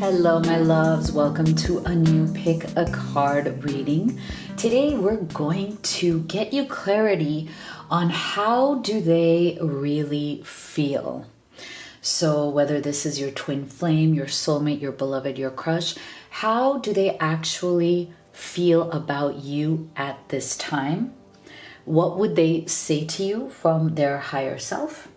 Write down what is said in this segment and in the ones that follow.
Hello, my loves. Welcome to a new Pick a Card reading. Today, we're going to get you clarity on how do they really feel. So whether this is your twin flame, your soulmate, your beloved, your crush, how do they actually feel about you at this time? What would they say to you from their higher self?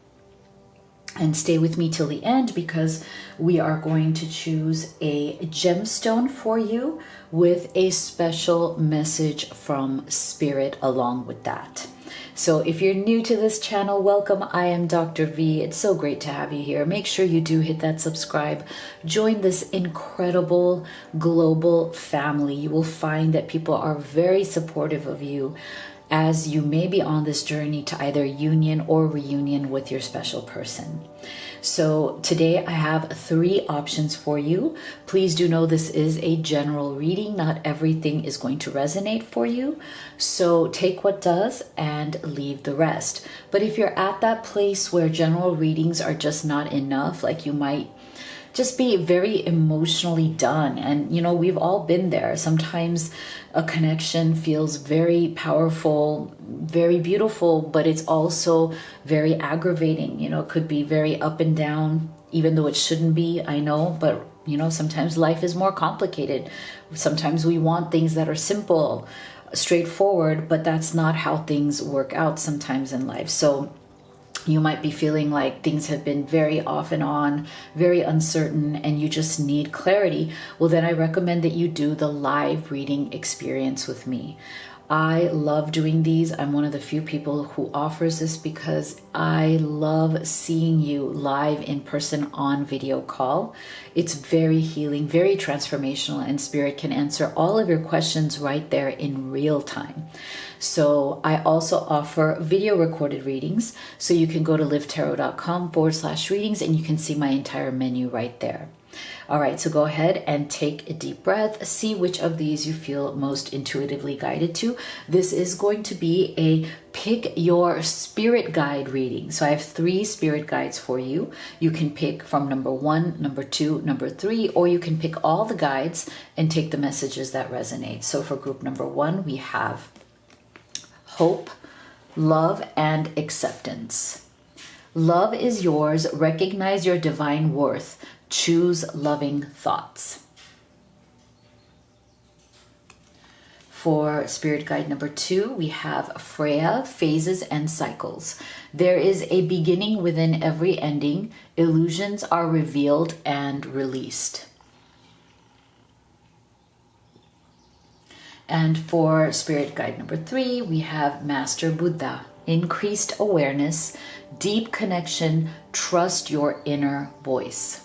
And stay with me till the end because we are going to choose a gemstone for you with a special message from Spirit along with that. So if you're new to this channel, welcome. I am Dr. V. It's so great to have you here. Make sure you do hit that subscribe. Join this incredible global family. You will find that people are very supportive of you as you may be on this journey to either union or reunion with your special person. So today I have 3 options for you. Please do know this is a general reading. Not everything is going to resonate for you. So take what does and leave the rest. But if you're at that place where general readings are just not enough, like you might just be very emotionally done. And, you know, we've all been there. Sometimes a connection feels very powerful, very beautiful, but it's also very aggravating. You know, it could be very up and down, even though it shouldn't be, I know, but you know, sometimes life is more complicated. Sometimes we want things that are simple, straightforward, but that's not how things work out sometimes in life. So you might be feeling like things have been very off and on, very uncertain, and you just need clarity. Well, then I recommend that you do the live reading experience with me. I love doing these. I'm one of the few people who offers this because I love seeing you live in person on video call. It's very healing, very transformational, and Spirit can answer all of your questions right there in real time. So I also offer video recorded readings. So you can go to livetarot.com/readings and you can see my entire menu right there. All right, so go ahead and take a deep breath. See which of these you feel most intuitively guided to. This is going to be a pick your spirit guide reading. So I have 3 spirit guides for you. You can pick from number 1, number 2, number 3, or you can pick all the guides and take the messages that resonate. So for group number 1, we have hope, love, and acceptance. Love is yours. Recognize your divine worth. Choose loving thoughts. For spirit guide number 2, we have Freya, phases and cycles. There is a beginning within every ending. Illusions are revealed and released. And for spirit guide number 3, we have Master Buddha, increased awareness, deep connection, trust your inner voice.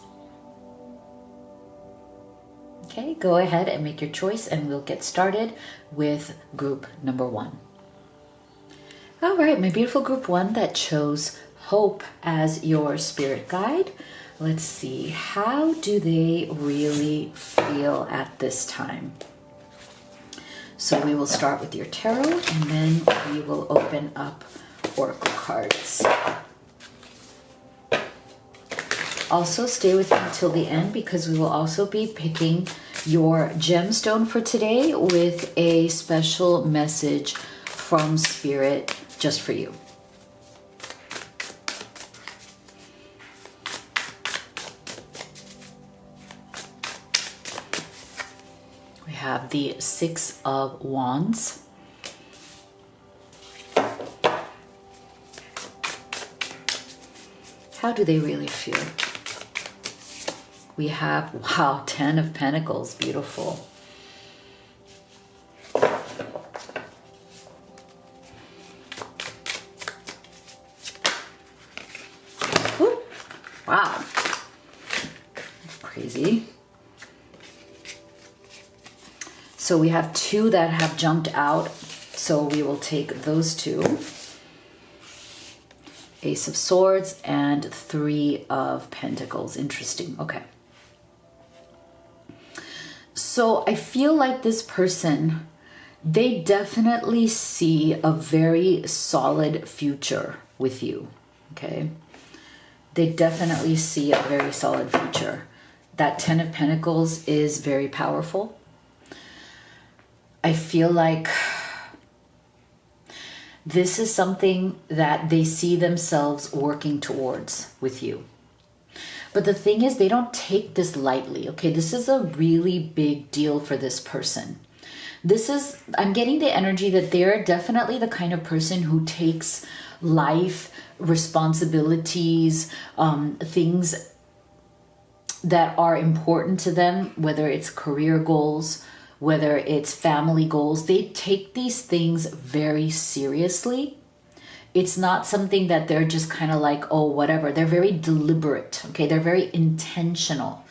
Okay, go ahead and make your choice and we'll get started with group number 1. All right, my beautiful group 1 that chose hope as your spirit guide. Let's see, how do they really feel at this time? So we will start with your tarot and then we will open up oracle cards. Also stay with me until the end because we will also be picking your gemstone for today with a special message from Spirit just for you. We have the 6 of Wands. How do they really feel? We have, wow, 10 of Pentacles, beautiful. Ooh, wow, crazy. So we have 2 that have jumped out, so we will take those 2. Ace of Swords and 3 of Pentacles. Interesting. Okay. So I feel like this person, they definitely see a very solid future with you. Okay. They definitely see a very solid future. that Ten of Pentacles is very powerful. I feel like this is something that they see themselves working towards with you. But the thing is, they don't take this lightly, okay? This is a really big deal for this person. I'm getting the energy that they're definitely the kind of person who takes life, responsibilities, things that are important to them, whether it's career goals, whether it's family goals. They take these things very seriously. It's not something that they're just kind of like, oh, whatever. They're very deliberate, okay? They're very intentional.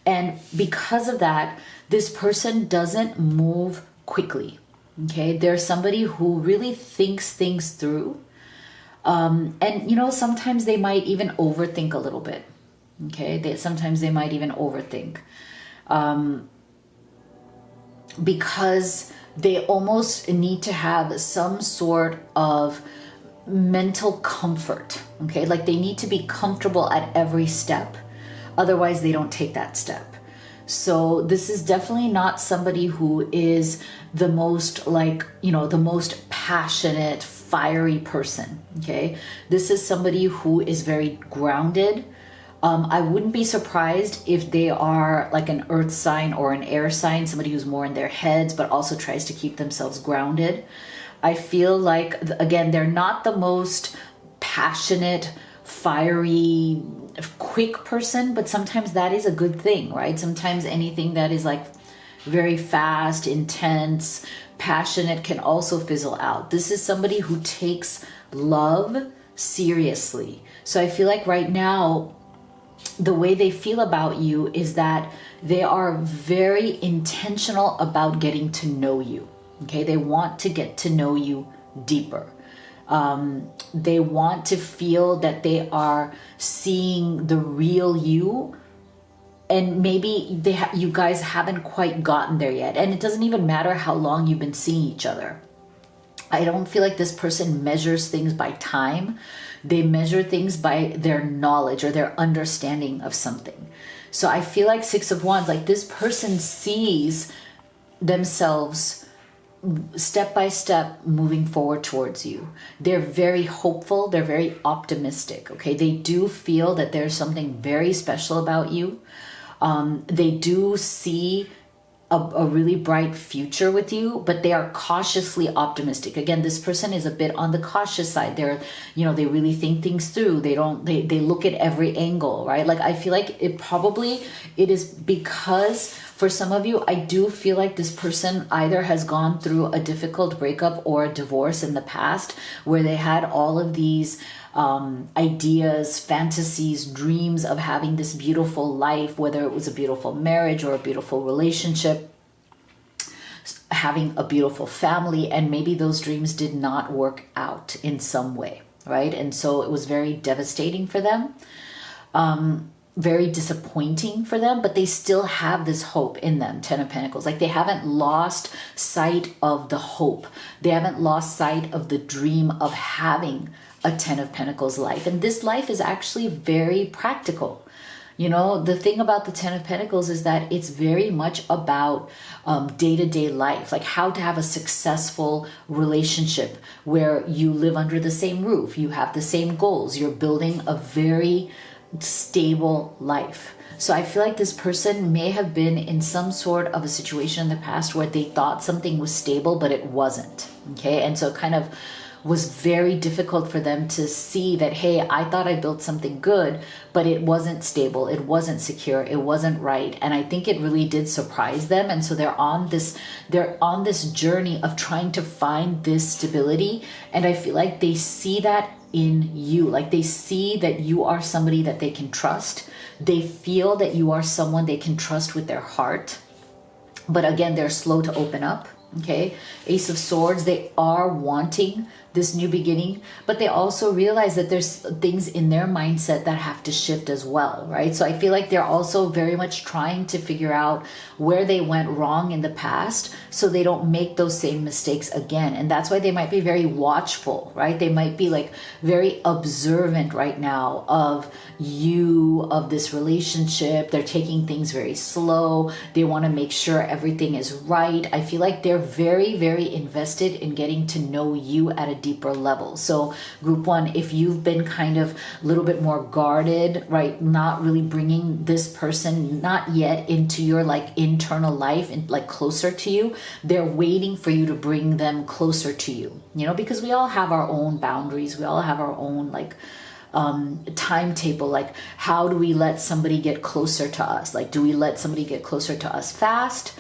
And because of that, this person doesn't move quickly, okay? They're somebody who really thinks things through. And, you know, sometimes they might even overthink a little bit, okay? Sometimes they might even overthink. Because they almost need to have some sort of mental comfort, okay? Like they need to be comfortable at every step. Otherwise, they don't take that step. So this is definitely not somebody who is the most like, you know, the most passionate, fiery person, okay? This is somebody who is very grounded. I wouldn't be surprised if they are like an earth sign or an air sign, somebody who's more in their heads, but also tries to keep themselves grounded. I feel like, again, they're not the most passionate, fiery, quick person, but sometimes that is a good thing, right? Sometimes anything that is like very fast, intense, passionate can also fizzle out. This is somebody who takes love seriously. So I feel like right now, the way they feel about you is that they are very intentional about getting to know you. Okay, they want to get to know you deeper. They want to feel that they are seeing the real you, and maybe you guys haven't quite gotten there yet. And it doesn't even matter how long you've been seeing each other. I don't feel like this person measures things by time. They measure things by their knowledge or their understanding of something. So I feel like Six of Wands, like this person sees themselves step by step moving forward towards you. They're very hopeful. They're very optimistic. Okay. They do feel that there's something very special about you. They do see a really bright future with you, but they are cautiously optimistic. Again, this person is a bit on the cautious side. They're, you know, they really think things through. They look at every angle, right? Like I feel like it is because for some of you, I do feel like this person either has gone through a difficult breakup or a divorce in the past where they had all of these ideas, fantasies, dreams of having this beautiful life, whether it was a beautiful marriage or a beautiful relationship, having a beautiful family, and maybe those dreams did not work out in some way, right? And so it was very devastating for them, very disappointing for them, but they still have this hope in them, Ten of Pentacles. Like they haven't lost sight of the hope. They haven't lost sight of the dream of having a Ten of Pentacles life. And this life is actually very practical. You know, the thing about the Ten of Pentacles is that it's very much about day-to-day life, like how to have a successful relationship where you live under the same roof, you have the same goals, you're building a very stable life. So I feel like this person may have been in some sort of a situation in the past where they thought something was stable, but it wasn't. Okay. And so it kind of was very difficult for them to see that, hey, I thought I built something good, but it wasn't stable. It wasn't secure. It wasn't right. And I think it really did surprise them. And so they're on this journey of trying to find this stability. And I feel like they see that in you. Like they see that you are somebody that they can trust. They feel that you are someone they can trust with their heart. But again, they're slow to open up. Okay. Ace of Swords, they are wanting this new beginning, but they also realize that there's things in their mindset that have to shift as well, right? So I feel like they're also very much trying to figure out where they went wrong in the past so they don't make those same mistakes again. And that's why they might be very watchful, right? They might be like very observant right now of you, of this relationship. They're taking things very slow. They want to make sure everything is right. I feel like they're very, very invested in getting to know you at a deeper level. So group one, if you've been kind of a little bit more guarded, right, not really bringing this person not yet into your like internal life and like closer to you, they're waiting for you to bring them closer to you, you know, because we all have our own boundaries. We all have our own like timetable. Like, how do we let somebody get closer to us? Like, do we let somebody get closer to us fast,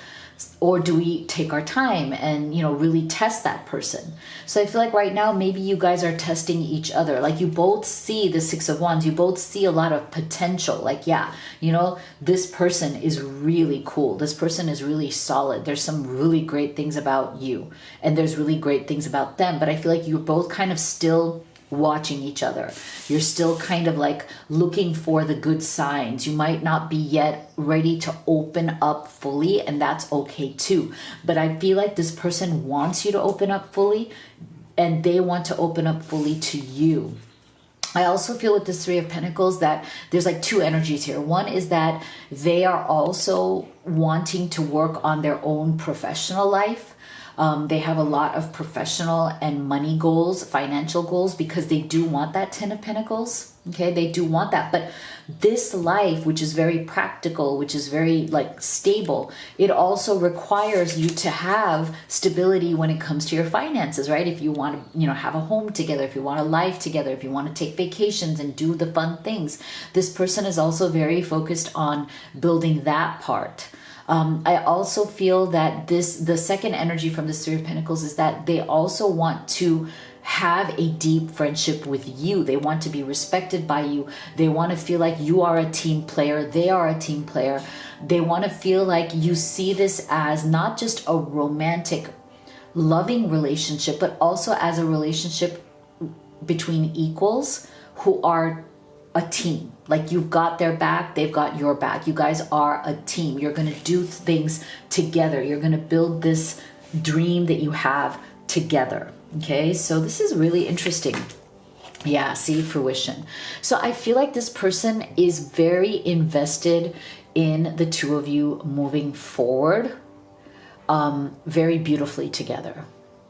or do we take our time and, you know, really test that person? So I feel like right now maybe you guys are testing each other. Like, you both see the Six of Wands, you both see a lot of potential. Like, yeah, you know, this person is really cool, this person is really solid, there's some really great things about you, and there's really great things about them. But I feel like you're both kind of still watching each other. You're still kind of like looking for the good signs. You might not be yet ready to open up fully, and that's okay too. But I feel like this person wants you to open up fully, and they want to open up fully to you. I also feel with this Three of Pentacles that there's like two energies here. One is that they are also wanting to work on their own professional life. They have a lot of professional and money goals, financial goals, because they do want that Ten of Pentacles. Okay, they do want that. But this life, which is very practical, which is very like stable, it also requires you to have stability when it comes to your finances, right? If you want to, you know, have a home together, if you want a life together, if you want to take vacations and do the fun things, this person is also very focused on building that part. I also feel that the second energy from this Three of Pentacles is that they also want to have a deep friendship with you. They want to be respected by you. They want to feel like you are a team player. They are a team player. They want to feel like you see this as not just a romantic, loving relationship, but also as a relationship between equals who are a team. Like, you've got their back, they've got your back. You guys are a team. You're going to do things together. You're going to build this dream that you have together. Okay, so this is really interesting. Yeah, see, fruition. So I feel like this person is very invested in the two of you moving forward very beautifully together.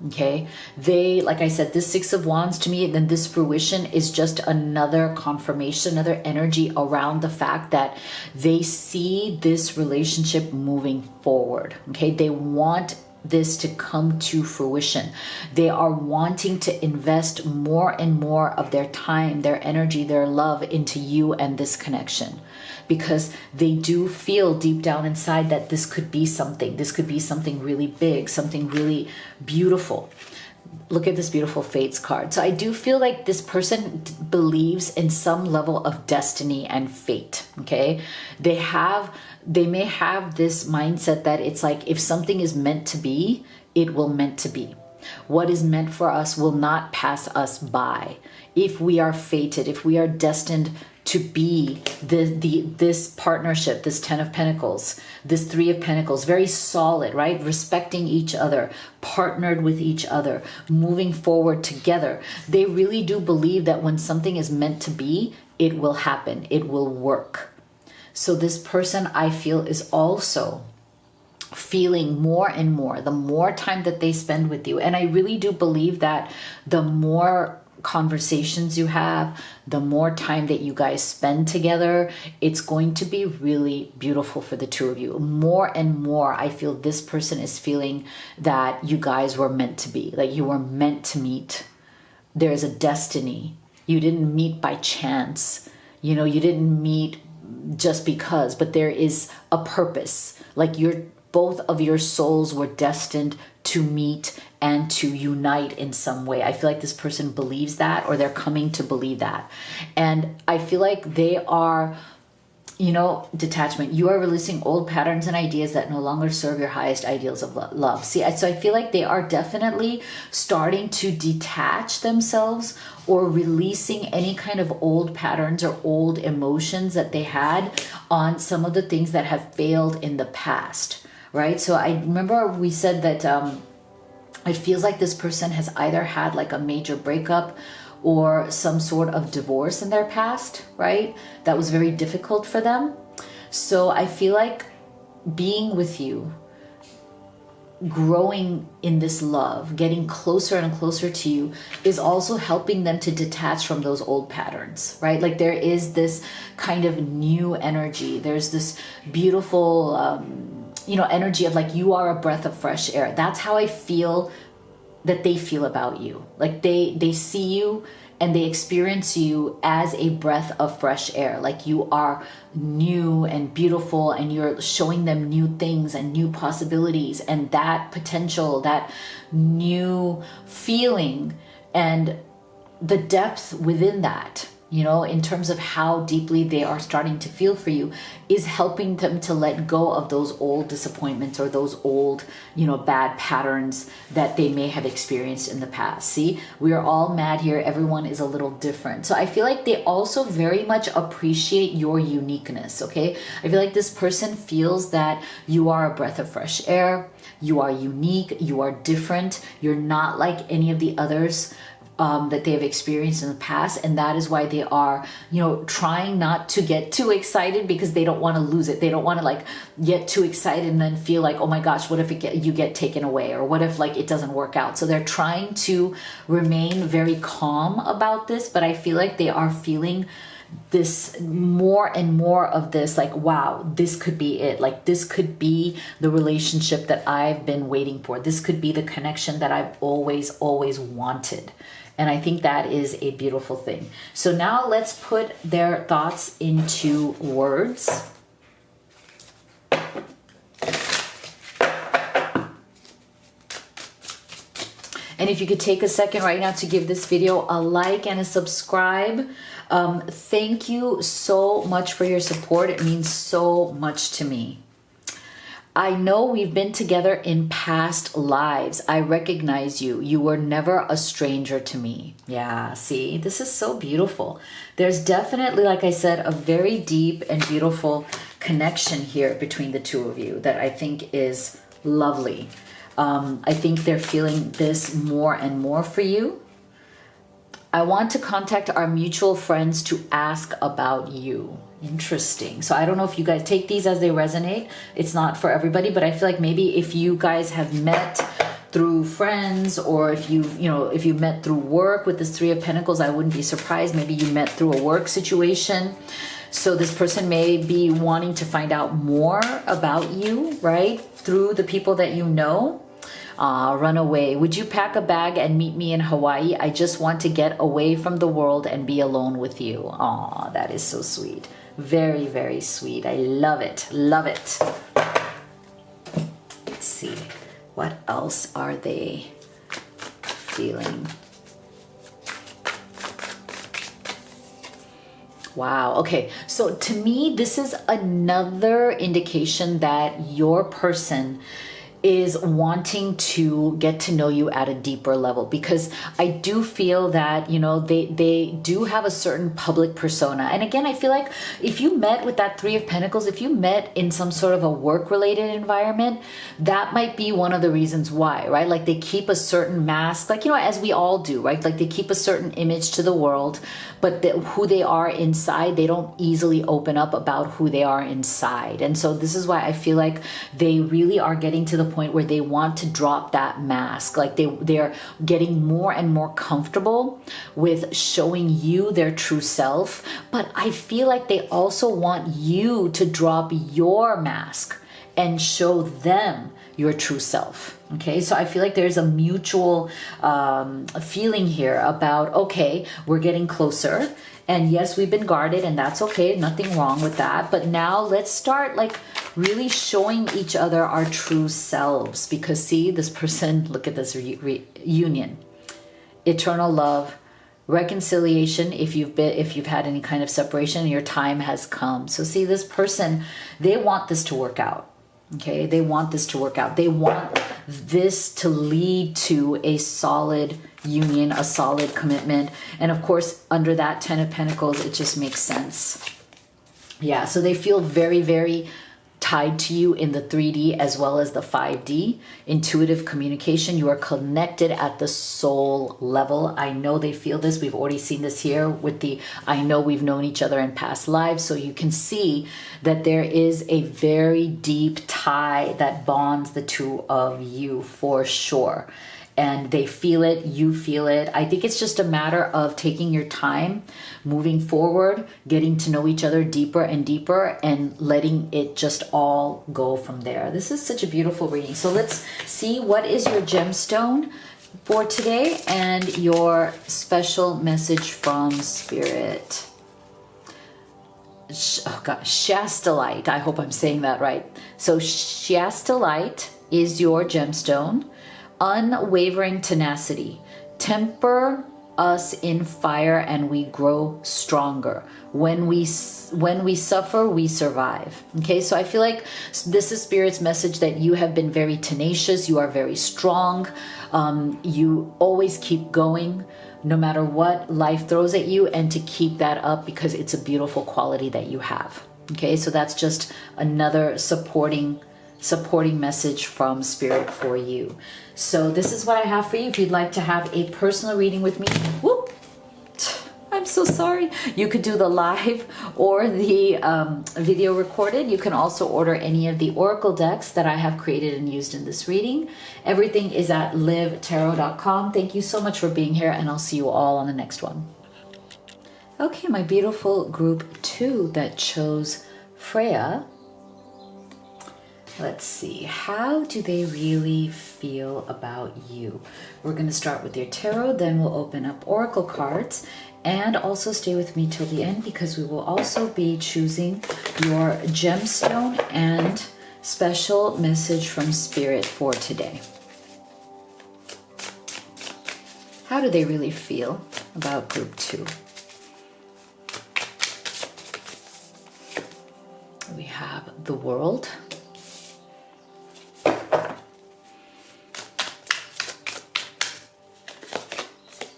Okay, they, like I said, this Six of Wands to me, then this fruition is just another confirmation, another energy around the fact that they see this relationship moving forward. Okay, they want this to come to fruition. They are wanting to invest more and more of their time, their energy, their love into you and this connection, because they do feel deep down inside that this could be something. This could be something really big, something really beautiful. Look at this beautiful Fates card. So I do feel like this person believes in some level of destiny and fate. Okay, they may have this mindset that it's like, if something is meant to be, it will meant to be. What is meant for us will not pass us by. If we are fated, if we are destined to be this partnership, this Ten of Pentacles, this Three of Pentacles, very solid, right? Respecting each other, partnered with each other, moving forward together. They really do believe that when something is meant to be, it will happen, it will work. So this person, I feel, is also feeling more and more, the more time that they spend with you. And I really do believe that the more conversations you have, the more time that you guys spend together, it's going to be really beautiful for the two of you. More and more, I feel this person is feeling that you guys were meant to be, like you were meant to meet. There's a destiny. You didn't meet by chance. You know, you didn't meet just because, but there is a purpose. Like, both of your souls were destined to meet and to unite in some way. I feel like this person believes that, or they're coming to believe that. And I feel like they are, detachment. You are releasing old patterns and ideas that no longer serve your highest ideals of love. See, so I feel like they are definitely starting to detach themselves or releasing any kind of old patterns or old emotions that they had on some of the things that have failed in the past, right? So I remember we said that it feels like this person has either had like a major breakup or some sort of divorce in their past, right? That was very difficult for them. So I feel like being with you, growing in this love, getting closer and closer to you is also helping them to detach from those old patterns, right? Like there is this kind of new energy. There's this beautiful, energy of like, you are a breath of fresh air. That's how I feel that they feel about you. Like they see you and they experience you as a breath of fresh air. Like you are new and beautiful and you're showing them new things and new possibilities and that potential, that new feeling and the depth within that, in terms of how deeply they are starting to feel for you is helping them to let go of those old disappointments or those old, bad patterns that they may have experienced in the past. See, we are all mad here. Everyone is a little different. So I feel like they also very much appreciate your uniqueness, okay? I feel like this person feels that you are a breath of fresh air. You are unique. You are different. You're not like any of the others that they have experienced in the past, and that is why they are trying not to get too excited because they don't want to lose it. They don't want to like get too excited and then feel like, oh my gosh, what if you get taken away, or what if like it doesn't work out. So they're trying to remain very calm about this, but I feel like they are feeling this more and more of this, like, wow, this could be it. Like this could be the relationship that I've been waiting for. This could be the connection that I've always wanted. And I think that is a beautiful thing. So now let's put their thoughts into words. And if you could take a second right now to give this video a like and a subscribe. Thank you so much for your support. It means so much to me. I know we've been together in past lives. I recognize you. You were never a stranger to me. Yeah, see, this is so beautiful. There's definitely, like I said, a very deep and beautiful connection here between the two of you that I think is lovely. I think they're feeling this more and more for you. I want to contact our mutual friends to ask about you. Interesting. So I don't know if you guys take these as they resonate. It's not for everybody, but I feel like maybe if you guys have met through friends, or if you met through work with this Three of Pentacles, I wouldn't be surprised. Maybe you met through a work situation. So this person may be wanting to find out more about you, right? Through the people that you know. Run away. Would you pack a bag and meet me in Hawaii? I just want to get away from the world and be alone with you. Aw, that is so sweet. Very, very sweet. I love it. Love it. Let's see. What else are they feeling? Wow. Okay. So to me, this is another indication that your person is wanting to get to know you at a deeper level, because I do feel that, they do have a certain public persona. And again, I feel like if you met with that Three of Pentacles, if you met in some sort of a work-related environment, that might be one of the reasons why, right? Like they keep a certain mask, like, as we all do, right? Like they keep a certain image to the world, but who they are inside, they don't easily open up about who they are inside. And so this is why I feel like they really are getting to the point where they want to drop that mask. Like they're getting more and more comfortable with showing you their true self. But I feel like they also want you to drop your mask and show them your true self. Okay, so I feel like there's a mutual feeling here about, okay, we're getting closer. And yes, we've been guarded, and that's okay. Nothing wrong with that. But now let's start like really showing each other our true selves. Because see, this person, look at this reunion. Eternal love, reconciliation if you've had any kind of separation. Your time has come. So see, this person, they want this to work out. Okay, they want this to work out. They want this to lead to a solid union, a solid commitment. And of course, under that 10 of Pentacles, it just makes sense. Yeah, so they feel very, very tied to you in the 3D as well as the 5D. Intuitive communication. You are connected at the soul level. I know they feel this. We've already seen this here with the, I know we've known each other in past lives. So you can see that there is a very deep tie that bonds the two of you for sure. And they feel it, you feel it. I think it's just a matter of taking your time, moving forward, getting to know each other deeper and deeper, and letting it just all go from there. This is such a beautiful reading. So let's see, what is your gemstone for today and your special message from Spirit. Oh God, Shastalite. I hope I'm saying that right. So Shastalite is your gemstone. Unwavering tenacity. Temper us in fire and we grow stronger. When we suffer, we survive. Okay, so I feel like this is Spirit's message that you have been very tenacious. You are very strong. You always keep going no matter what life throws at you, and to keep that up because it's a beautiful quality that you have. Okay, so that's just another supporting message from Spirit for you. So this is what I have for you. If you'd like to have a personal reading with me, whoop, I'm so sorry. You could do the live or the video recorded. You can also order any of the oracle decks that I have created and used in this reading. Everything is at livetarot.com. Thank you so much for being here, and I'll see you all on the next one. Okay, my beautiful group 2 that chose Freya. Let's see, how do they really feel about you? We're going to start with your tarot, then we'll open up oracle cards, and also stay with me till the end because we will also be choosing your gemstone and special message from Spirit for today. How do they really feel about group 2? We have the World.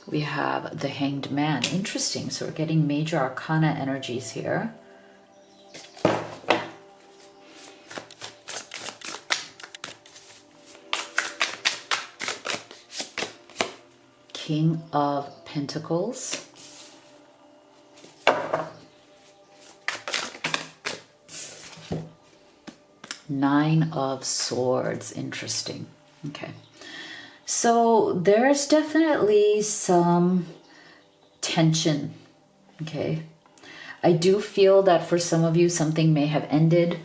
We have the Hanged Man. Interesting. So we're getting major arcana energies here. King of Pentacles. Nine of Swords. Interesting. Okay. So there's definitely some tension, okay? I do feel that for some of you, something may have ended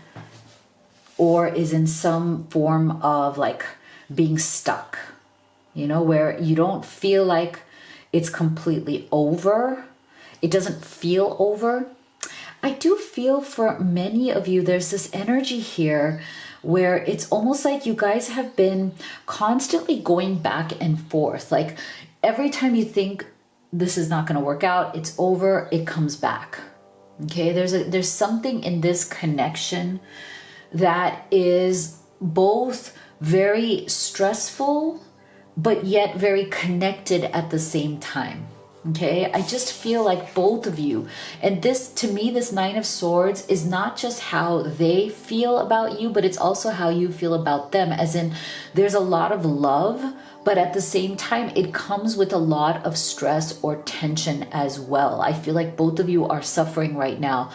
or is in some form of like being stuck, you know, where you don't feel like it's completely over. It doesn't feel over. I do feel for many of you, there's this energy here where it's almost like you guys have been constantly going back and forth. Like every time you think this is not going to work out, it's over, it comes back. Okay, there's something in this connection that is both very stressful, but yet very connected at the same time. Okay, I just feel like both of you, and this, to me, this Nine of Swords is not just how they feel about you, but it's also how you feel about them, as in there's a lot of love, but at the same time, it comes with a lot of stress or tension as well. I feel like both of you are suffering right now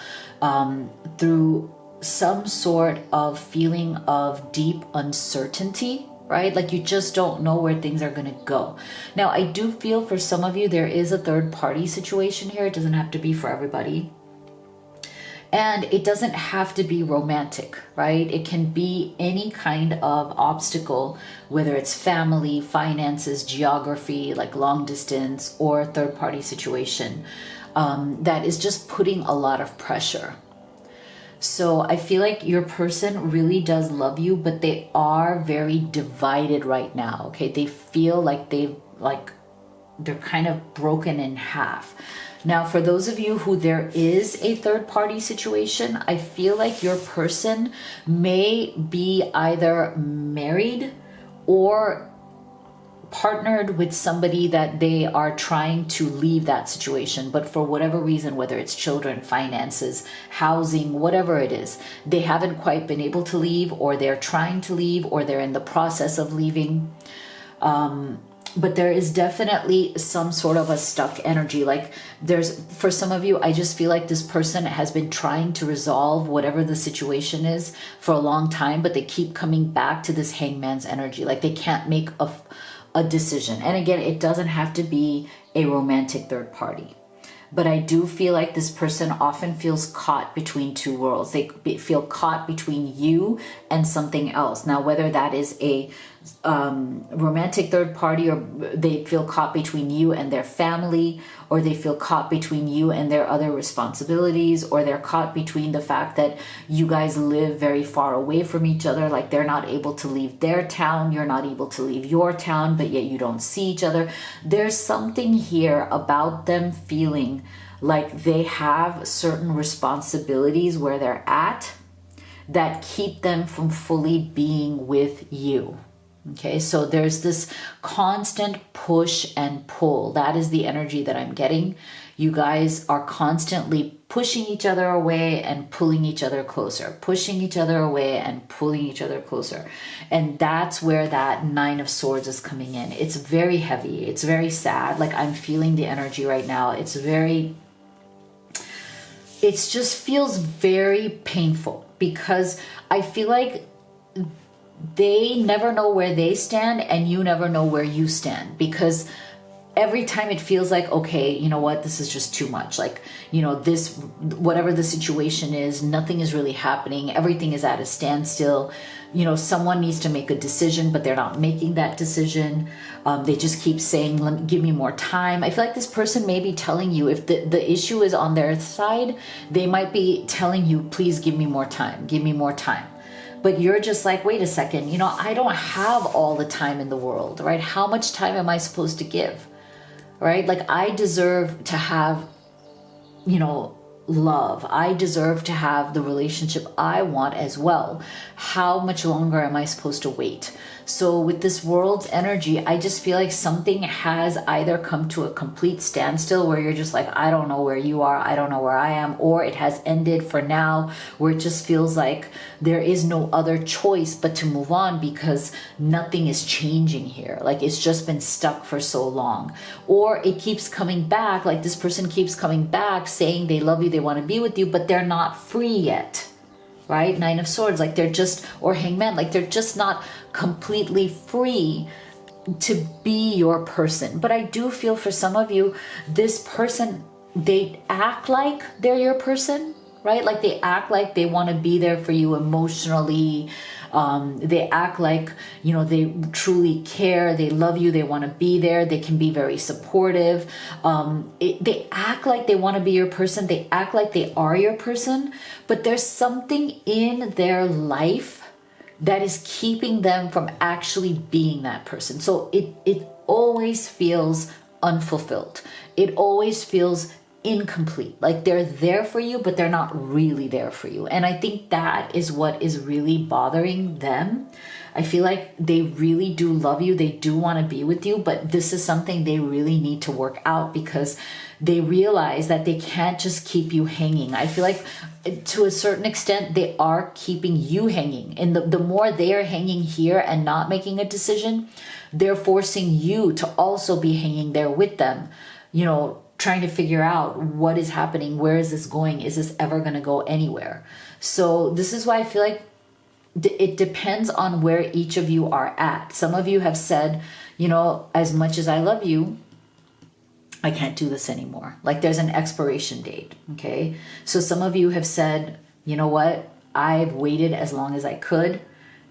through some sort of feeling of deep uncertainty, right? Like you just don't know where things are going to go. Now, I do feel for some of you, there is a third party situation here. It doesn't have to be for everybody. And it doesn't have to be romantic, right? It can be any kind of obstacle, whether it's family, finances, geography, like long distance, or third party situation that is just putting a lot of pressure. So I feel like your person really does love you, but they are very divided right now. Okay, they feel like they're kind of broken in half. Now, for those of you who there is a third party situation, I feel like your person may be either married or partnered with somebody that they are trying to leave that situation, but for whatever reason, whether it's children, finances, housing, whatever it is, they haven't quite been able to leave, or they're trying to leave, or they're in the process of leaving. But there is definitely some sort of a stuck energy. Like for some of you, I just feel like this person has been trying to resolve whatever the situation is for a long time, but they keep coming back to this hangman's energy. Like they can't make a decision. And again, it doesn't have to be a romantic third party. But I do feel like this person often feels caught between two worlds. They feel caught between you and something else. Now, whether that is a romantic third party, or they feel caught between you and their family, or they feel caught between you and their other responsibilities, or they're caught between the fact that you guys live very far away from each other. Like they're not able to leave their town, you're not able to leave your town, but yet you don't see each other. There's something here about them feeling like they have certain responsibilities where they're at that keep them from fully being with you. Okay, so there's this constant push and pull. That is the energy that I'm getting. You guys are constantly pushing each other away and pulling each other closer, pushing each other away and pulling each other closer. And that's where that Nine of Swords is coming in. It's very heavy. It's very sad. Like I'm feeling the energy right now. It just feels very painful, because I feel like they never know where they stand and you never know where you stand, because every time it feels like, okay, you know what, this is just too much. Like, you know, this, whatever the situation is, nothing is really happening. Everything is at a standstill. You know, someone needs to make a decision, but they're not making that decision. They just keep saying, give me more time. I feel like this person may be telling you, if the issue is on their side, they might be telling you, please give me more time, give me more time. But you're just like, wait a second, you know, I don't have all the time in the world, right? How much time am I supposed to give, right? Like I deserve to have, you know, love. I deserve to have the relationship I want as well. How much longer am I supposed to wait? So with this world's energy, I just feel like something has either come to a complete standstill where you're just like, I don't know where you are, I don't know where I am, or it has ended for now, where it just feels like there is no other choice but to move on because nothing is changing here. Like it's just been stuck for so long. Or it keeps coming back, like this person keeps coming back saying they love you, they want to be with you, but they're not free yet. Right? Nine of Swords, like they're just, or Hangman, like they're just not completely free to be your person. But I do feel for some of you, this person, they act like they're your person, right? Like they act like they want to be there for you emotionally. They act like, you know, they truly care, they love you, they want to be there, they can be very supportive. They act like they want to be your person, they act like they are your person, but there's something in their life that is keeping them from actually being that person. So it always feels unfulfilled. It always feels incomplete. Like they're there for you, but they're not really there for you. And I think that is what is really bothering them. I feel like they really do love you. They do want to be with you, but this is something they really need to work out because they realize that they can't just keep you hanging. I feel like to a certain extent, they are keeping you hanging. And the more they are hanging here and not making a decision, they're forcing you to also be hanging there with them, you know, trying to figure out what is happening, where is this going, is this ever going to go anywhere? So this is why I feel like it depends on where each of you are at. Some of you have said, you know, as much as I love you, I can't do this anymore. Like there's an expiration date, okay? So some of you have said, you know what, I've waited as long as I could,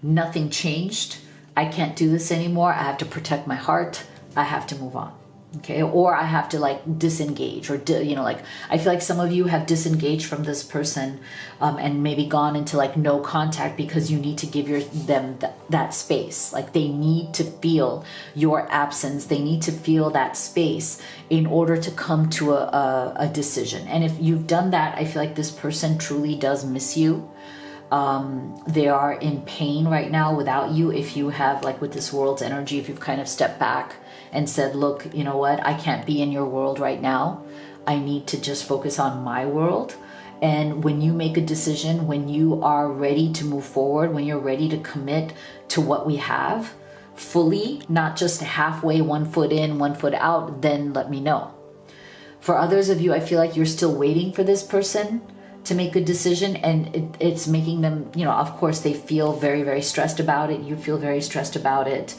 nothing changed, I can't do this anymore, I have to protect my heart, I have to move on. Okay, or I have to like disengage, or like I feel like some of you have disengaged from this person, and maybe gone into like no contact because you need to give them that space. Like they need to feel your absence. They need to feel that space in order to come to a decision. And if you've done that, I feel like this person truly does miss you. They are in pain right now without you. If you have, like with this world's energy, if you've kind of stepped back and said, look, you know what, I can't be in your world right now. I need to just focus on my world. And when you make a decision, when you are ready to move forward, when you're ready to commit to what we have fully, not just halfway, 1 foot in, 1 foot out, then let me know. For others of you, I feel like you're still waiting for this person to make a decision, and it's making them, of course they feel very, very stressed about it. You feel very stressed about it.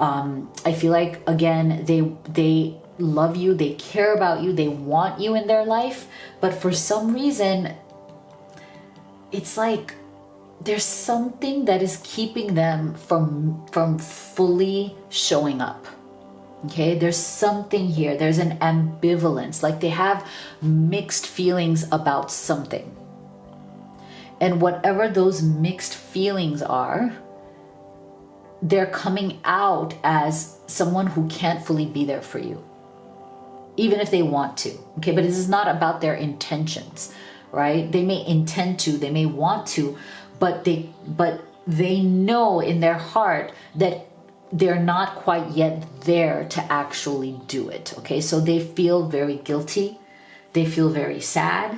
I feel like, again, they love you, they care about you, they want you in their life, but for some reason, it's like there's something that is keeping them from fully showing up. Okay, there's something here. There's an ambivalence, like they have mixed feelings about something. And whatever those mixed feelings are, they're coming out as someone who can't fully be there for you, even if they want to. Okay, but this is not about their intentions, right? They may intend to, they may want to, but they know in their heart that they're not quite yet there to actually do it. Okay, so they feel very guilty, they feel very sad,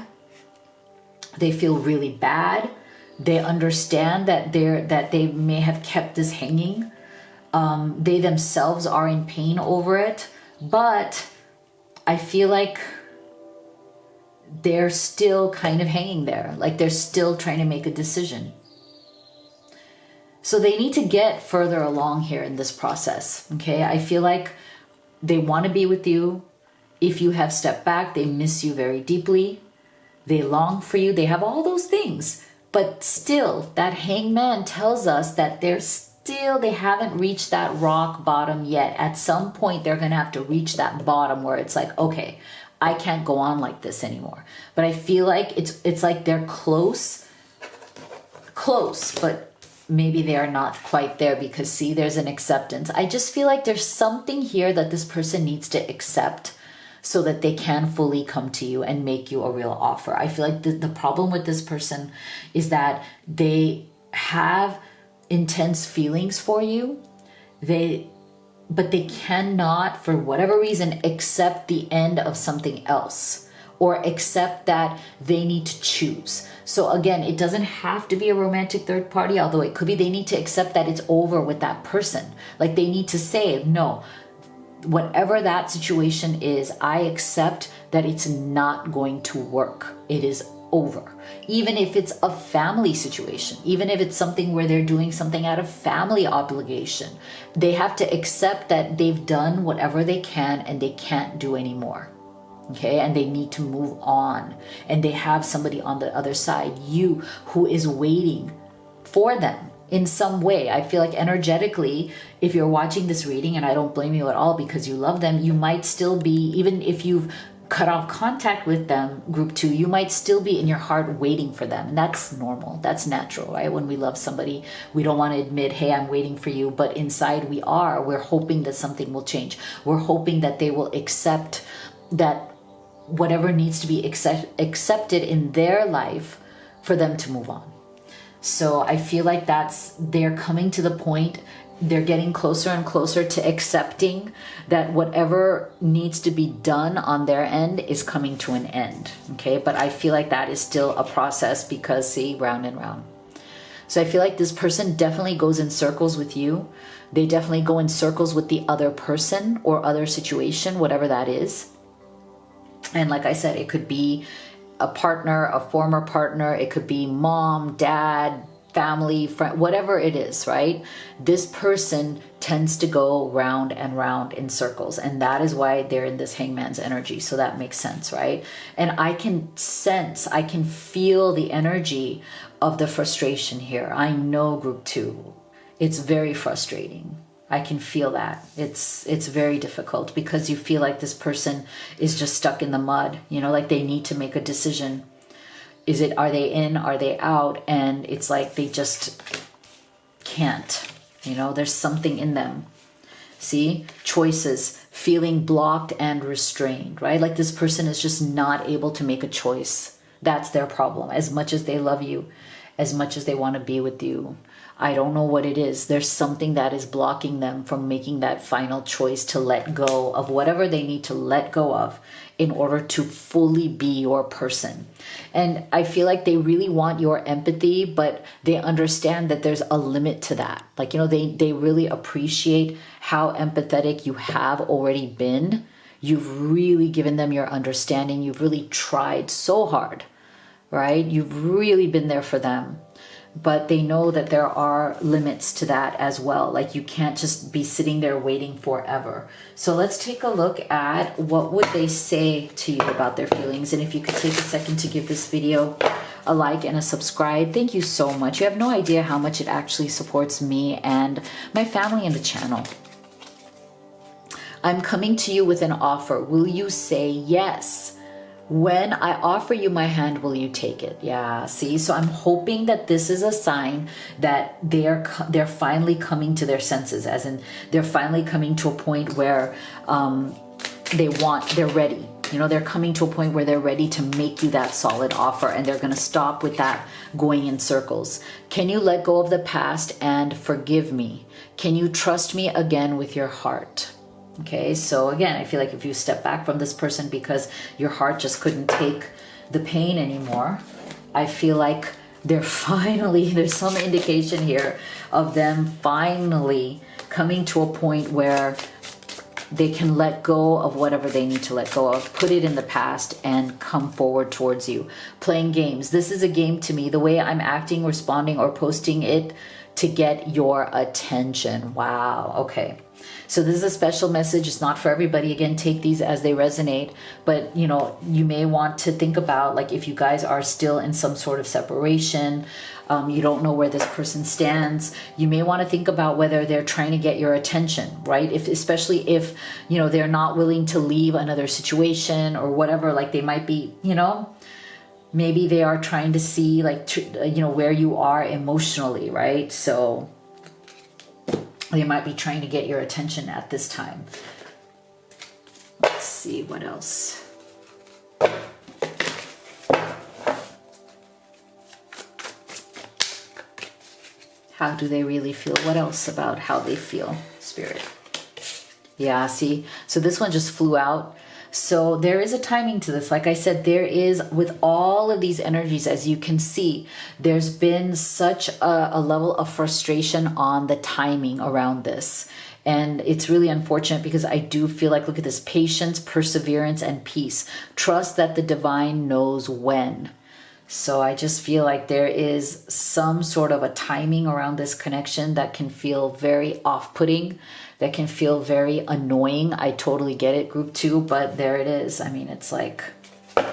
they feel really bad. They understand that they may have kept this hanging. They themselves are in pain over it, but I feel like they're still kind of hanging there, like they're still trying to make a decision. So they need to get further along here in this process. Okay, I feel like they want to be with you. If you have stepped back, they miss you very deeply. They long for you. They have all those things. But still, that hangman tells us that they haven't reached that rock bottom yet. At some point, they're going to have to reach that bottom where it's like, okay, I can't go on like this anymore. But I feel like it's like they're close, but maybe they are not quite there, because see, there's an acceptance. I just feel like there's something here that this person needs to accept so that they can fully come to you and make you a real offer. I feel like the problem with this person is that they have intense feelings for you, but they cannot, for whatever reason, accept the end of something else, or accept that they need to choose. So again, it doesn't have to be a romantic third party, although it could be. They need to accept that it's over with that person. Like they need to say, no, whatever that situation is, I accept that it's not going to work. It is over. Even if it's a family situation, even if it's something where they're doing something out of family obligation, they have to accept that they've done whatever they can and they can't do anymore. Okay, and they need to move on, and they have somebody on the other side, you, who is waiting for them in some way. I feel like energetically, if you're watching this reading, and I don't blame you at all because you love them, you might still be, even if you've cut off contact with them, group 2, you might still be in your heart waiting for them. And that's normal, that's natural, right? When we love somebody, we don't want to admit, hey, I'm waiting for you, but inside we're hoping that something will change. We're hoping that they will accept that whatever needs to be accepted in their life for them to move on. So I feel like they're coming to the point, they're getting closer and closer to accepting that whatever needs to be done on their end is coming to an end. Okay, but I feel like that is still a process, because see, round and round. So I feel like this person definitely goes in circles with you. They definitely go in circles with the other person or other situation, whatever that is. And like I said, it could be a partner, a former partner. It could be mom, dad, family, friend, whatever it is, right? This person tends to go round and round in circles. And that is why they're in this hangman's energy. So that makes sense, right? And I can feel the energy of the frustration here. I know group 2. It's very frustrating. I can feel that. It's very difficult because you feel like this person is just stuck in the mud, you know, like they need to make a decision. Are they in, are they out? And it's like they just can't, you know, there's something in them. See, choices, feeling blocked and restrained, right? Like this person is just not able to make a choice. That's their problem. As much as they love you, as much as they want to be with you, I don't know what it is. There's something that is blocking them from making that final choice to let go of whatever they need to let go of in order to fully be your person. And I feel like they really want your empathy, but they understand that there's a limit to that. Like, you know, they really appreciate how empathetic you have already been. You've really given them your understanding. You've really tried so hard, right? You've really been there for them. But they know that there are limits to that as well. Like you can't just be sitting there waiting forever. So let's take a look at what would they say to you about their feelings. And if you could take a second to give this video a like and a subscribe, thank you so much. You have no idea how much it actually supports me and my family and the channel. I'm coming to you with an offer. Will you say yes? When I offer you my hand, will you take it? Yeah, see, so I'm hoping that this is a sign that they're finally coming to their senses, as in they're finally coming to a point where they're ready. You know, they're coming to a point where they're ready to make you that solid offer, and they're going to stop with that going in circles. Can you let go of the past and forgive me? Can you trust me again with your heart? Okay, so again, I feel like if you step back from this person because your heart just couldn't take the pain anymore, I feel like there's some indication here of them finally coming to a point where they can let go of whatever they need to let go of, put it in the past, and come forward towards you. Playing games. This is a game to me. The way I'm acting, responding, or posting it to get your attention. Wow, okay. So this is a special message. It's not for everybody. Again, take these as they resonate. But, you know, you may want to think about, like, if you guys are still in some sort of separation, you don't know where this person stands, you may want to think about whether they're trying to get your attention, right? Especially if, you know, they're not willing to leave another situation or whatever, like they might be, you know, maybe they are trying to see, like, you know, where you are emotionally, right? So they might be trying to get your attention at this time. Let's see what else. How do they really feel? What else about how they feel, Spirit? Yeah, see? So this one just flew out. So there is a timing to this. Like I said, there is, with all of these energies, as you can see, there's been such a level of frustration on the timing around this. And it's really unfortunate because I do feel like, look at this, patience, perseverance, and peace. Trust that the divine knows when. So I just feel like there is some sort of a timing around this connection that can feel very off-putting, that can feel very annoying. I totally get it, group 2, but there it is. I mean, it's like,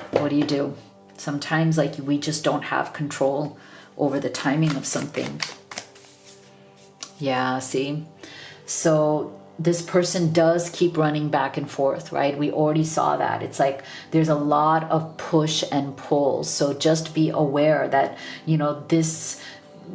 what do you do? Sometimes, like, we just don't have control over the timing of something. Yeah, see? So this person does keep running back and forth, right? We already saw that. It's like there's a lot of push and pull. So just be aware that, you know, this,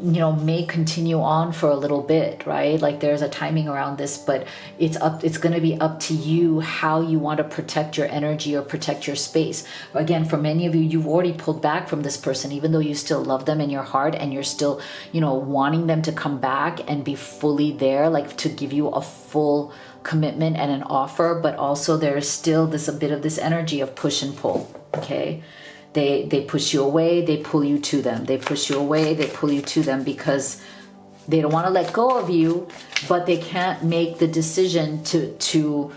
you know, may continue on for a little bit, right? Like there's a timing around this, but it's going to be up to you how you want to protect your energy or protect your space. Again, for many of you, you've already pulled back from this person, even though you still love them in your heart and you're still, you know, wanting them to come back and be fully there, like to give you a full commitment and an offer. But also there's still a bit of this energy of push and pull. Okay. They push you away, they pull you to them. They push you away, they pull you to them because they don't want to let go of you, but they can't make the decision to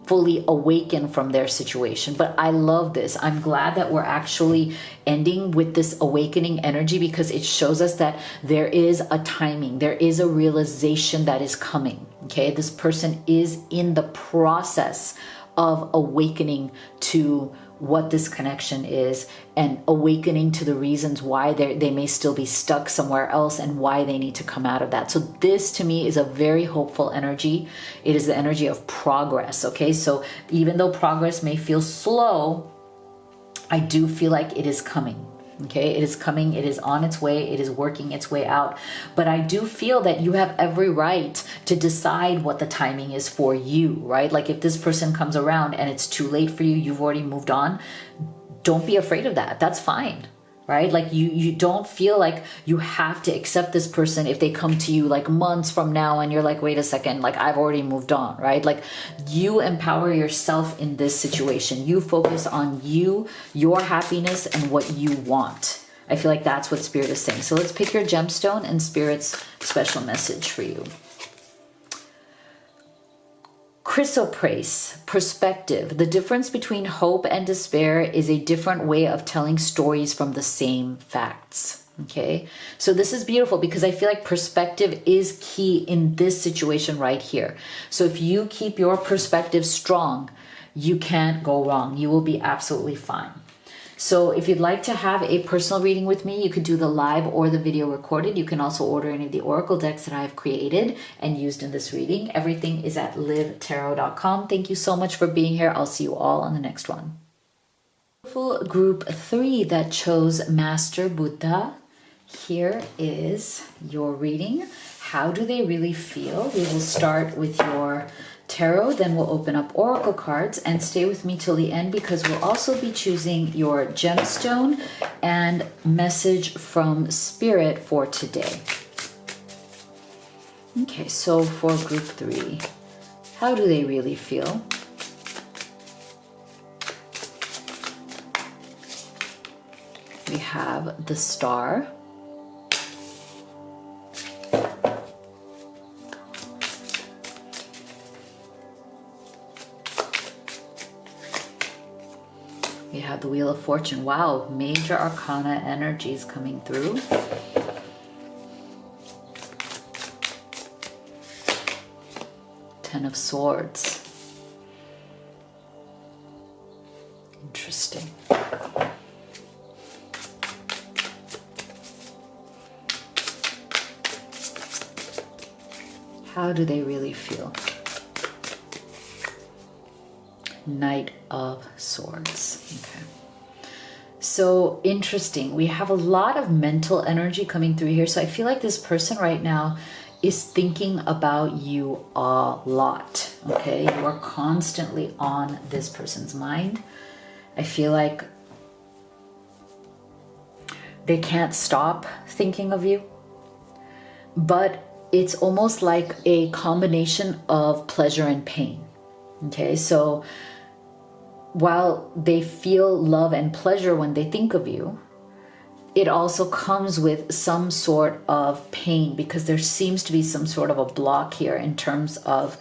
fully awaken from their situation. But I love this. I'm glad that we're actually ending with this awakening energy because it shows us that there is a timing, there is a realization that is coming. Okay, this person is in the process of awakening to what this connection is and awakening to the reasons why they may still be stuck somewhere else and why they need to come out of that. So this to me is a very hopeful energy. It is the energy of progress. Okay, so even though progress may feel slow, I do feel like it is coming. Okay, it is coming, it is on its way, it is working its way out. But I do feel that you have every right to decide what the timing is for you, right? Like if this person comes around and it's too late for you, you've already moved on, don't be afraid of that. That's fine, right? Like you don't feel like you have to accept this person if they come to you like months from now and you're like, wait a second, like I've already moved on, right? Like you empower yourself in this situation. You focus on you, your happiness, and what you want. I feel like that's what Spirit is saying. So let's pick your gemstone and Spirit's special message for you. Chrysoprase, perspective. The difference between hope and despair is a different way of telling stories from the same facts. Okay, so this is beautiful because I feel like perspective is key in this situation right here. So if you keep your perspective strong, you can't go wrong. You will be absolutely fine. So if you'd like to have a personal reading with me, you could do the live or the video recorded. You can also order any of the oracle decks that I've created and used in this reading. Everything is at livetarot.com. Thank you so much for being here. I'll see you all on the next one. Group 3 that chose Master Buddha. Here is your reading. How do they really feel? We will start with your tarot, then we'll open up oracle cards, and stay with me till the end because we'll also be choosing your gemstone and message from Spirit for today. Okay, so for group 3, how do they really feel? We have the Star. We have the Wheel of Fortune. Wow, major arcana energies coming through. Ten of Swords. Interesting. How do they really feel? Knight of Swords. Okay. So interesting. We have a lot of mental energy coming through here. So I feel like this person right now is thinking about you a lot. Okay. You are constantly on this person's mind. I feel like they can't stop thinking of you. But it's almost like a combination of pleasure and pain. Okay. So while they feel love and pleasure when they think of you, it also comes with some sort of pain because there seems to be some sort of a block here in terms of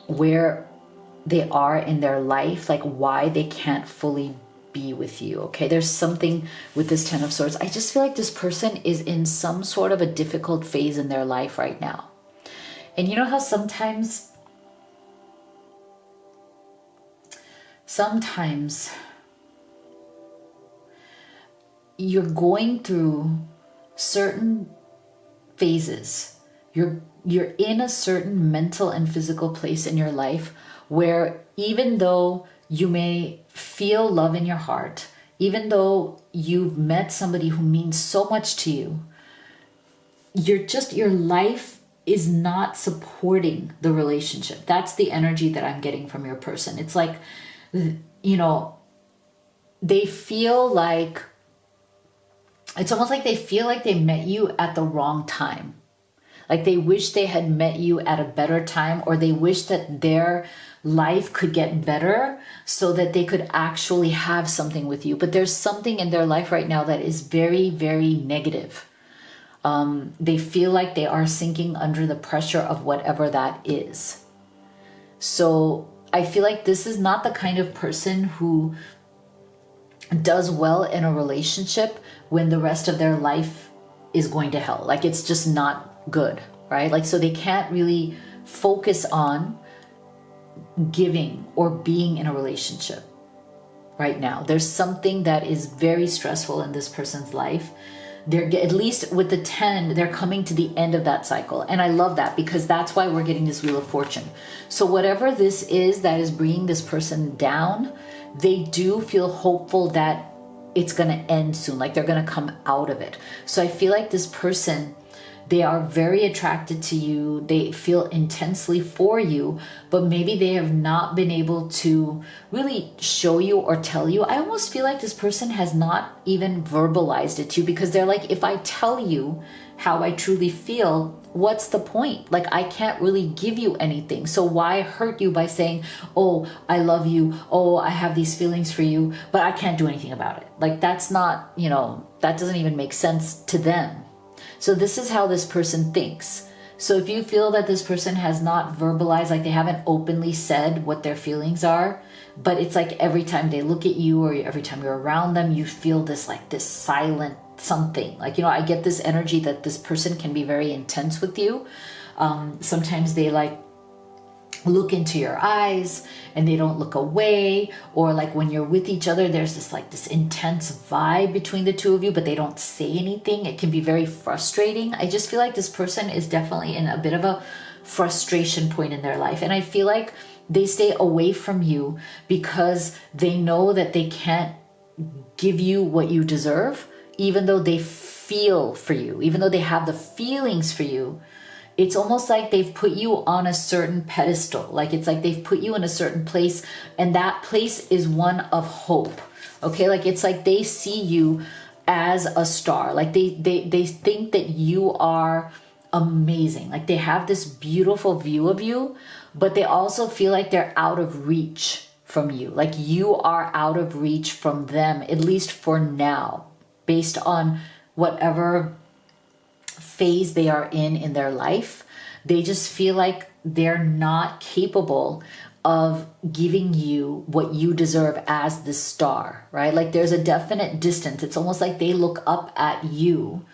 where they are in their life, like why they can't fully be with you. Okay, there's something with this Ten of Swords. I just feel like this person is in some sort of a difficult phase in their life right now. And you know how sometimes you're going through certain phases. You're in a certain mental and physical place in your life where even though you may feel love in your heart, even though you've met somebody who means so much to you, your life is not supporting the relationship. That's the energy that I'm getting from your person. It's like, you know, they feel like, it's almost like they feel like they met you at the wrong time. Like they wish they had met you at a better time, or they wish that their life could get better so that they could actually have something with you. But there's something in their life right now that is very, very negative. They feel like they are sinking under the pressure of whatever that is. So I feel like this is not the kind of person who does well in a relationship when the rest of their life is going to hell. Like it's just not good, right? Like, so they can't really focus on giving or being in a relationship. right now. There's something that is very stressful in this person's life. They're, at least with the 10, they're coming to the end of that cycle. And I love that, because that's why we're getting this Wheel of Fortune. So whatever this is that is bringing this person down, they do feel hopeful that it's going to end soon, like they're going to come out of it. So I feel like this person, they are very attracted to you. They feel intensely for you, but maybe they have not been able to really show you or tell you. I almost feel like this person has not even verbalized it to you, because they're like, if I tell you how I truly feel, what's the point? Like, I can't really give you anything. So why hurt you by saying, oh, I love you. Oh, I have these feelings for you, but I can't do anything about it. Like, that's not, that doesn't even make sense to them. So this is how this person thinks. So if you feel that this person has not verbalized, like they haven't openly said what their feelings are, but it's like every time they look at you or every time you're around them, you feel this like this silent something. Like, I get this energy that this person can be very intense with you. Sometimes they like look into your eyes and they don't look away, or like when you're with each other, there's this intense vibe between the two of you, but they don't say anything. It can be very frustrating. I just feel like this person is definitely in a bit of a frustration point in their life, and I feel like they stay away from you because they know that they can't give you what you deserve, even though they feel for you, even though they have the feelings for you. It's almost like they've put you on a certain pedestal. Like, it's like they've put you in a certain place, and that place is one of hope. Okay, like it's like they see you as a star. Like they think that you are amazing. Like, they have this beautiful view of you, but they also feel like they're out of reach from you. Like, you are out of reach from them, at least for now, based on whatever phase they are in their life. They just feel like they're not capable of giving you what you deserve as the star, right? Like, there's a definite distance. It's almost like they look up at you,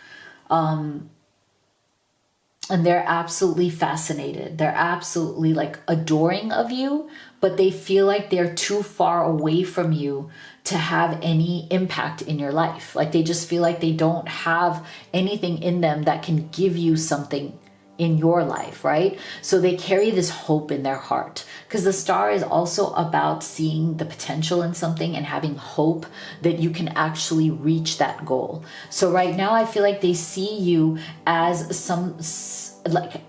and they're absolutely fascinated. They're absolutely like adoring of you, but they feel like they're too far away from you to have any impact in your life. Like, they just feel like they don't have anything in them that can give you something in your life, right? So they carry this hope in their heart, because the star is also about seeing the potential in something and having hope that you can actually reach that goal. So right now I feel like they see you as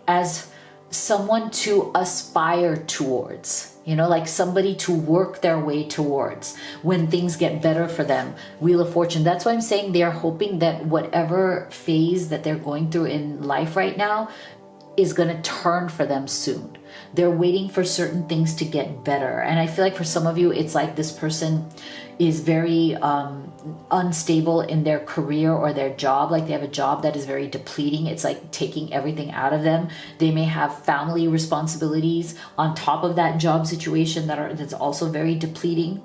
as someone to aspire towards, like somebody to work their way towards when things get better for them. Wheel of Fortune. That's why I'm saying they are hoping that whatever phase that they're going through in life right now is going to turn for them soon. They're waiting for certain things to get better. And I feel like for some of you, it's like this person is very unstable in their career or their job. Like, they have a job that is very depleting. It's like taking everything out of them. They may have family responsibilities on top of that job situation that's also very depleting.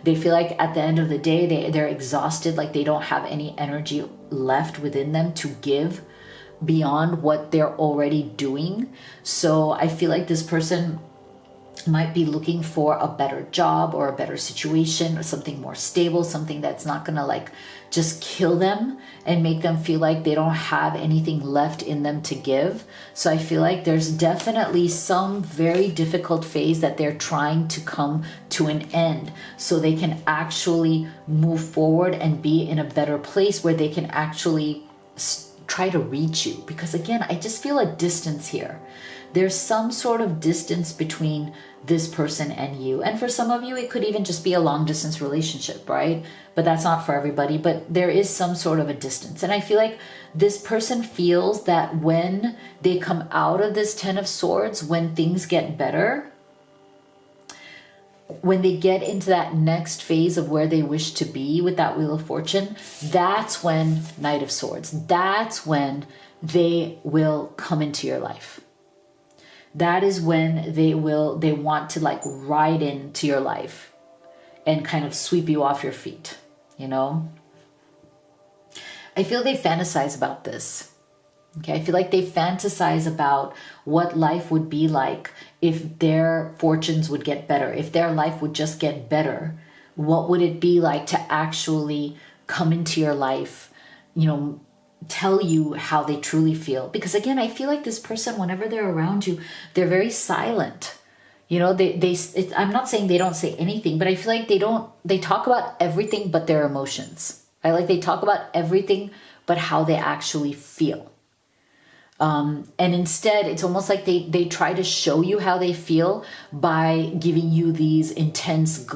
They feel like at the end of the day, they're exhausted. Like, they don't have any energy left within them to give beyond what they're already doing. So I feel like this person might be looking for a better job or a better situation or something more stable, something that's not gonna like just kill them and make them feel like they don't have anything left in them to give. So I feel like there's definitely some very difficult phase that they're trying to come to an end so they can actually move forward and be in a better place where they can actually try to reach you. Because again, I just feel a distance here. There's some sort of distance between this person and you. And for some of you, it could even just be a long distance relationship, right? But that's not for everybody. But there is some sort of a distance. And I feel like this person feels that when they come out of this 10 of Swords, when things get better, when they get into that next phase of where they wish to be with that Wheel of Fortune, that's when Knight of Swords, that's when they will come into your life. That is when they want to like ride into your life and kind of sweep you off your feet, I feel they fantasize about this. Okay, I feel like they fantasize about what life would be like if their fortunes would get better, if their life would just get better what would it be like to actually come into your life, tell you how they truly feel? Because again, I feel like this person, whenever they're around you, they're very silent. I'm not saying they don't say anything, but I feel like they talk about everything but their emotions. They talk about everything but how they actually feel. And instead, it's almost like they try to show you how they feel by giving you these intense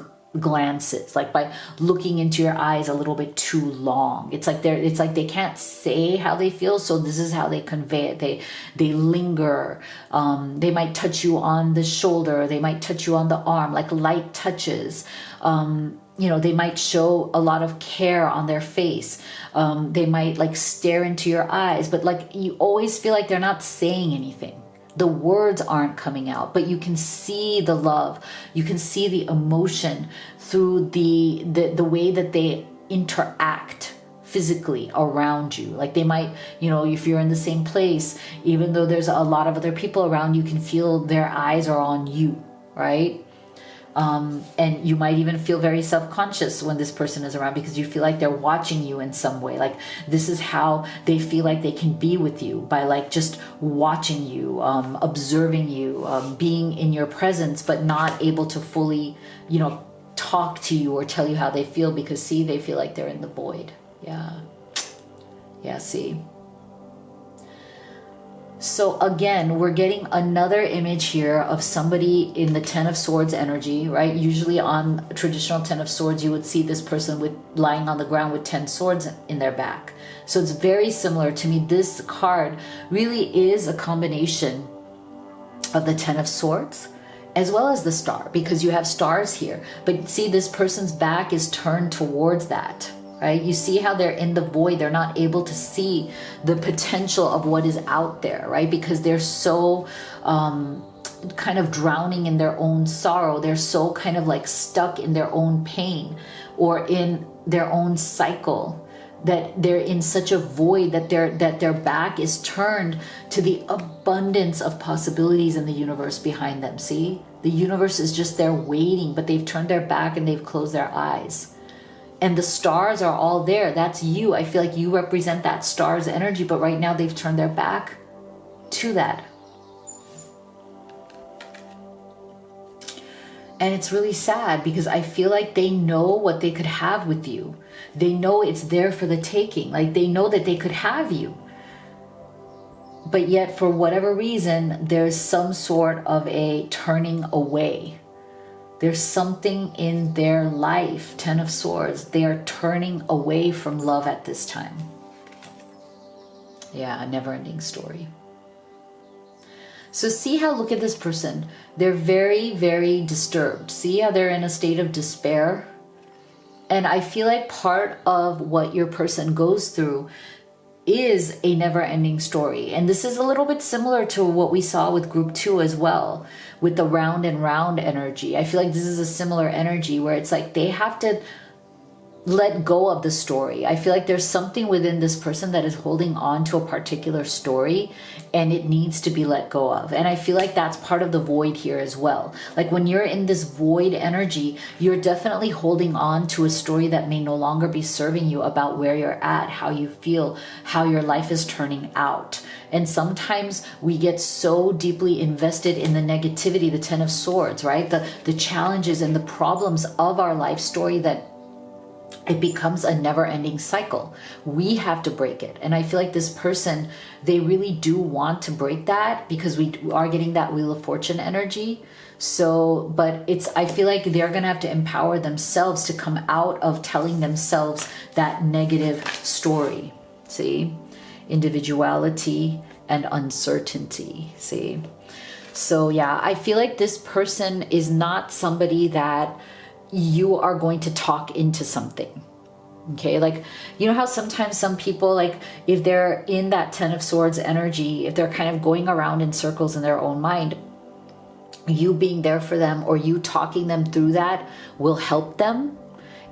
glances, like by looking into your eyes a little bit too long. It's like they can't say how they feel, so this is how they convey it. They linger. They might touch you on the shoulder. They might touch you on the arm, like light touches. They might show a lot of care on their face. They might like stare into your eyes, but like you always feel like they're not saying anything. The words aren't coming out, but you can see the love. You can see the emotion through the way that they interact physically around you. Like they might, if you're in the same place, even though there's a lot of other people around, you can feel their eyes are on you, right? And you might even feel very self-conscious when this person is around because you feel like they're watching you in some way. Like this is how they feel like they can be with you, by like just watching you, observing you, being in your presence, but not able to fully, talk to you or tell you how they feel because see, they feel like they're in the void. Yeah, see. So again, we're getting another image here of somebody in the Ten of Swords energy, right? Usually on traditional Ten of Swords, you would see this person lying on the ground with 10 swords in their back. So it's very similar to me. This card really is a combination of the Ten of Swords as well as the Star, because you have stars here. But see, this person's back is turned towards that. Right? You see how they're in the void. They're not able to see the potential of what is out there, right? Because they're so kind of drowning in their own sorrow. They're so kind of like stuck in their own pain or in their own cycle, that they're in such a void that their back is turned to the abundance of possibilities in the universe behind them. See? The universe is just there waiting, but they've turned their back and they've closed their eyes. And the stars are all there. That's you. I feel like you represent that star's energy, but right now they've turned their back to that. And it's really sad because I feel like they know what they could have with you. They know it's there for the taking. Like they know that they could have you. But yet for whatever reason, there's some sort of a turning away. There's something in their life, Ten of Swords, they are turning away from love at this time. Yeah, a never-ending story. So see how, look at this person. They're very, very disturbed. See how they're in a state of despair? And I feel like part of what your person goes through is a never-ending story. And this is a little bit similar to what we saw with group 2 as well, with the round and round energy. I feel like this is a similar energy where it's like they have to let go of the story. I feel like there's something within this person that is holding on to a particular story and it needs to be let go of. And I feel like that's part of the void here as well. Like when you're in this void energy, you're definitely holding on to a story that may no longer be serving you about where you're at, how you feel, how your life is turning out. And sometimes we get so deeply invested in the negativity, the Ten of Swords, right? The challenges and the problems of our life story that it becomes a never-ending cycle. We have to break it. And I feel like this person, they really do want to break that because we are getting that Wheel of Fortune energy. So, but I feel like they're going to have to empower themselves to come out of telling themselves that negative story. See? Individuality and uncertainty. See? So yeah, I feel like this person is not somebody that you are going to talk into something. Okay, like, you know how sometimes some people, like, if they're in that Ten of Swords energy, if they're kind of going around in circles in their own mind, you being there for them or you talking them through that will help them.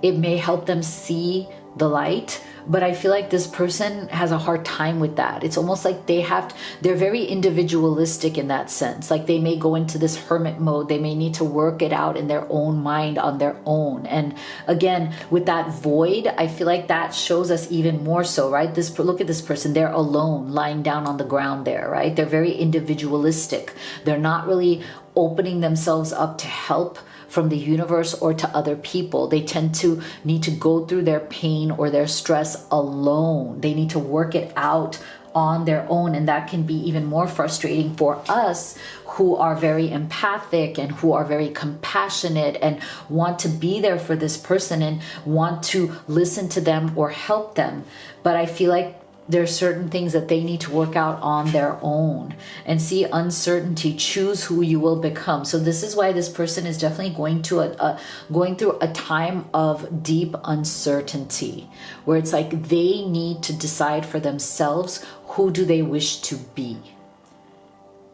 It may help them see the light, But I feel like this person has a hard time with that. It's almost like they're very individualistic in that sense. Like they may go into this hermit mode. They may need to work it out in their own mind on their own. And again, with that void, I feel like that shows us even more so, right? Look at this person. They're alone, lying down on the ground there, right? They're very individualistic. They're not really opening themselves up to help from the universe or to other people. They tend to need to go through their pain or their stress alone. They need to work it out on their own, and that can be even more frustrating for us who are very empathic and who are very compassionate and want to be there for this person and want to listen to them or help them. But I feel like there are certain things that they need to work out on their own. And see, uncertainty, choose who you will become. So this is why this person is definitely going through a time of deep uncertainty, where it's like they need to decide for themselves, who do they wish to be?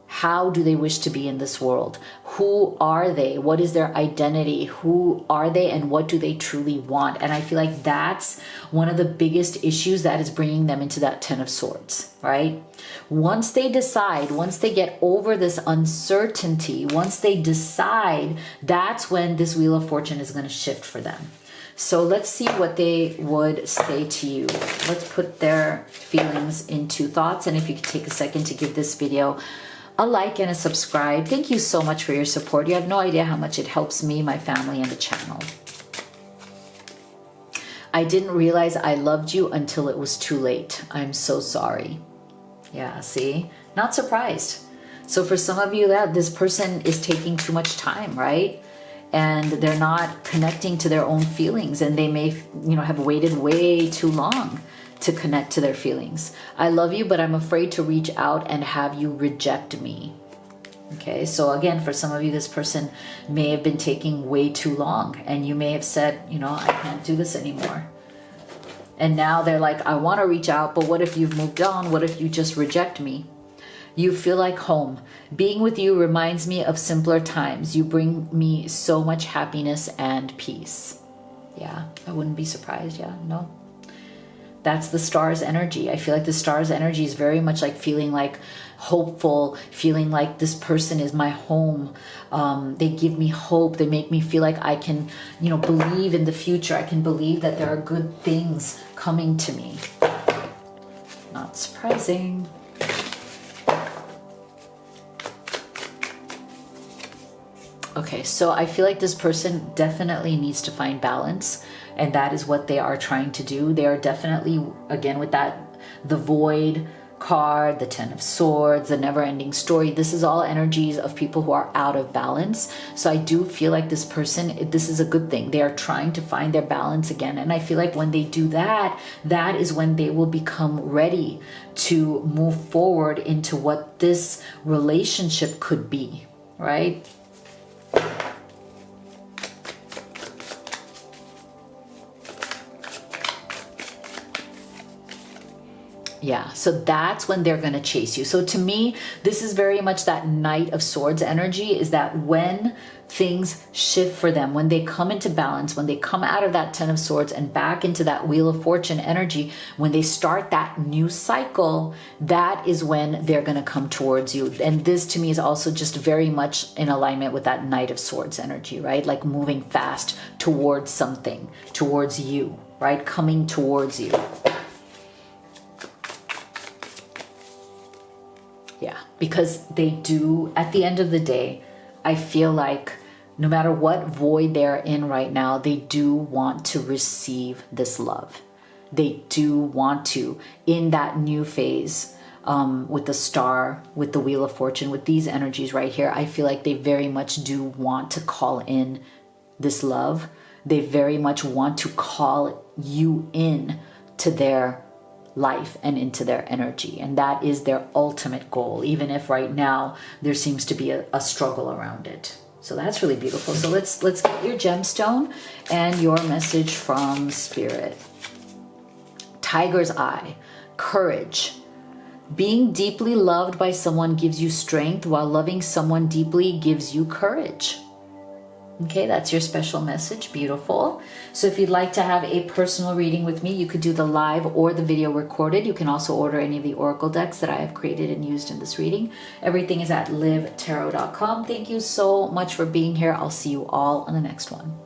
How do they wish to be in this world? Who are they? What is their identity? Who are they and what do they truly want? And I feel like that's one of the biggest issues that is bringing them into that 10 of Swords, right? Once they decide, once they get over this uncertainty, once they decide, that's when this Wheel of Fortune is going to shift for them. So let's see what they would say to you. Let's put their feelings into thoughts. And if you could take a second to give this video a like and a subscribe. Thank you so much for your support. You have no idea how much it helps me, my family, and the channel. I didn't realize I loved you until it was too late. I'm so sorry. Yeah, see? Not surprised. So for some of you, that this person is taking too much time, right? And they're not connecting to their own feelings, and they may, have waited way too long to connect to their feelings. I love you, but I'm afraid to reach out and have you reject me. Okay, so again, for some of you, this person may have been taking way too long, and you may have said, I can't do this anymore. And now they're like, I want to reach out, but what if you've moved on? What if you just reject me? You feel like home. Being with you reminds me of simpler times. You bring me so much happiness and peace. Yeah, I wouldn't be surprised. Yeah, no. That's the star's energy. I feel like the star's energy is very much like feeling like hopeful, feeling like this person is my home. They give me hope. They make me feel like I can, believe in the future. I can believe that there are good things coming to me. Not surprising. Okay, so I feel like this person definitely needs to find balance, and that is what they are trying to do. They are definitely, again, with that, the void card, the 10 of Swords, the never-ending story. This is all energies of people who are out of balance. So I do feel like this person, this is a good thing. They are trying to find their balance again. And I feel like when they do that, that is when they will become ready to move forward into what this relationship could be, right? Yeah, so that's when they're going to chase you. So to me, this is very much that Knight of Swords energy, is that when things shift for them, when they come into balance, when they come out of that 10 of Swords and back into that Wheel of Fortune energy, when they start that new cycle, that is when they're going to come towards you. And this to me is also just very much in alignment with that Knight of Swords energy, right? Like moving fast towards something, towards you, right? Coming towards you. Yeah, because they do, at the end of the day, I feel like no matter what void they're in right now, they do want to receive this love. They do want to, in that new phase, with the star, with the Wheel of Fortune, with these energies right here, I feel like they very much do want to call in this love. They very much want to call you in to their life and into their energy, and that is their ultimate goal, even if right now there seems to be a struggle around it. So that's really beautiful. So let's get your gemstone and your message from Spirit. Tiger's Eye, courage. Being deeply loved by someone gives you strength, while loving someone deeply gives you courage. Okay, that's your special message. Beautiful. So if you'd like to have a personal reading with me, you could do the live or the video recorded. You can also order any of the oracle decks that I have created and used in this reading. Everything is at livetarot.com. Thank you so much for being here. I'll see you all on the next one.